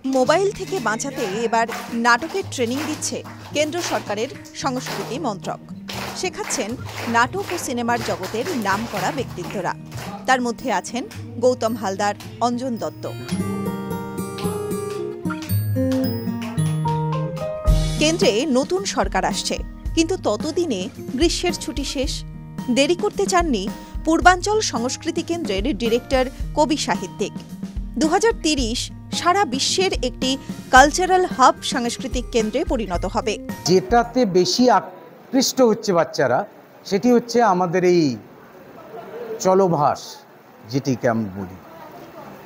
Mobile থেকে বাঁচাতে এবার নাটকের ট্রেনিং দিচ্ছে কেন্দ্র সরকারের সংস্কৃতি মন্ত্রক। শেখাচ্ছেন নাটক ও সিনেমার জগতের নামকরা ব্যক্তিত্বরা। তার মধ্যে আছেন গৌতম হালদার, অঞ্জন দত্ত। কেন্দ্রে নতুন সরকার আসছে, কিন্তু ততদিনে গ্রীষ্মের ছুটি শেষ। দেরি করতে চাননি পূর্বাঞ্চল সংস্কৃতি কেন্দ্রের ডিরেক্টর কবি সাহিত্যিক। 2030 সারা বিশ্বের একটি কালচারাল হাব সাংস্কৃতিক কেন্দ্রে পরিণত হবে। যেটাতে বেশি আকৃষ্ট হচ্ছে বাচ্চারা সেটি হচ্ছে আমাদের এই চলভাস, যেটিকে আমি বলি,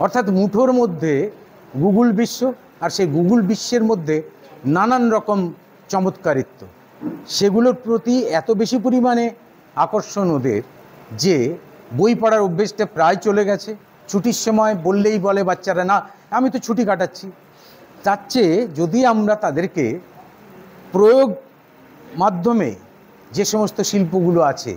অর্থাৎ মুঠোর মধ্যে গুগল বিশ্ব, আর সেই গুগল বিশ্বের মধ্যে নানান রকম চমৎকারিত্ব, সেগুলোর প্রতি এত বেশি পরিমাণে আকর্ষণ ওদের যে বই পড়ার অভ্যেসটা প্রায় চলে গেছে। ছুটির সময় বললেই বলে বাচ্চারা, না আমি তো ছুটি কাটাচ্ছি। তার চেয়ে যদি আমরা তাদেরকে প্রয়োগ মাধ্যমে যে সমস্ত শিল্পগুলো আছে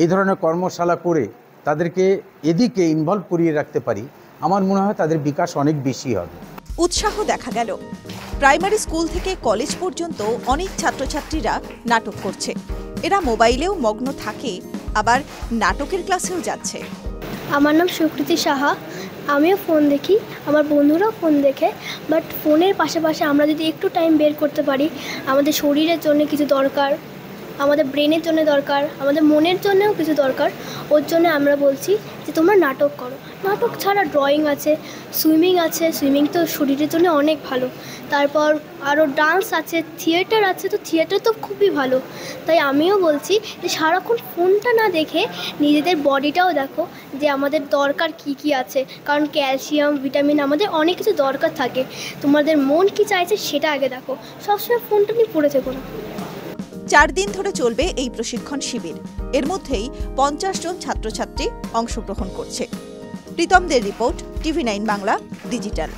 এই ধরনের কর্মশালা করে তাদেরকে এদিকে ইনভলভ করিয়ে রাখতে পারি, আমার মনে হয় তাদের বিকাশ অনেক বেশি হবে। উৎসাহ দেখা গেল। প্রাইমারি স্কুল থেকে কলেজ পর্যন্ত অনেক ছাত্রছাত্রীরা নাটক করছে। এরা মোবাইলেও মগ্ন থাকে, আবার নাটকের ক্লাসেও যাচ্ছে। আমার নাম সুকৃতি সাহা। আমিও ফোন দেখি, আমার বন্ধুরাও ফোন দেখে, বাট ফোনের পাশাপাশি আমরা যদি একটু টাইম বের করতে পারি, আমাদের শরীরের জন্য কিছু দরকার, আমাদের ব্রেনের জন্য দরকার, আমাদের মনের জন্যও কিছু দরকার। ওর জন্য আমরা বলছি যে তোমরা নাটক করো। নাটক ছাড়া ড্রয়িং আছে, সুইমিং আছে, সুইমিং তো শরীরের জন্য অনেক ভালো। তারপর আরও ডান্স আছে, থিয়েটার আছে, তো থিয়েটার তো খুবই ভালো। তাই আমিও বলছি যে সারাক্ষণ ফোনটা না দেখে নিজেদের বডিটাও দেখো, যে আমাদের দরকার কি কি আছে। কারণ ক্যালসিয়াম, ভিটামিন, আমাদের অনেক কিছু দরকার থাকে। তোমাদের মন কি চাইছে সেটা আগে দেখো, সবসময় ফোনটা নিয়ে পড়ে থেকো না। 4 দিন ধরে চলবে এই প্রশিক্ষণ শিবির। এর মধ্যেই 50 জন ছাত্রছাত্রী অংশগ্রহণ করছে। প্রীতমদের রিপোর্ট, TV9 বাংলা ডিজিটাল।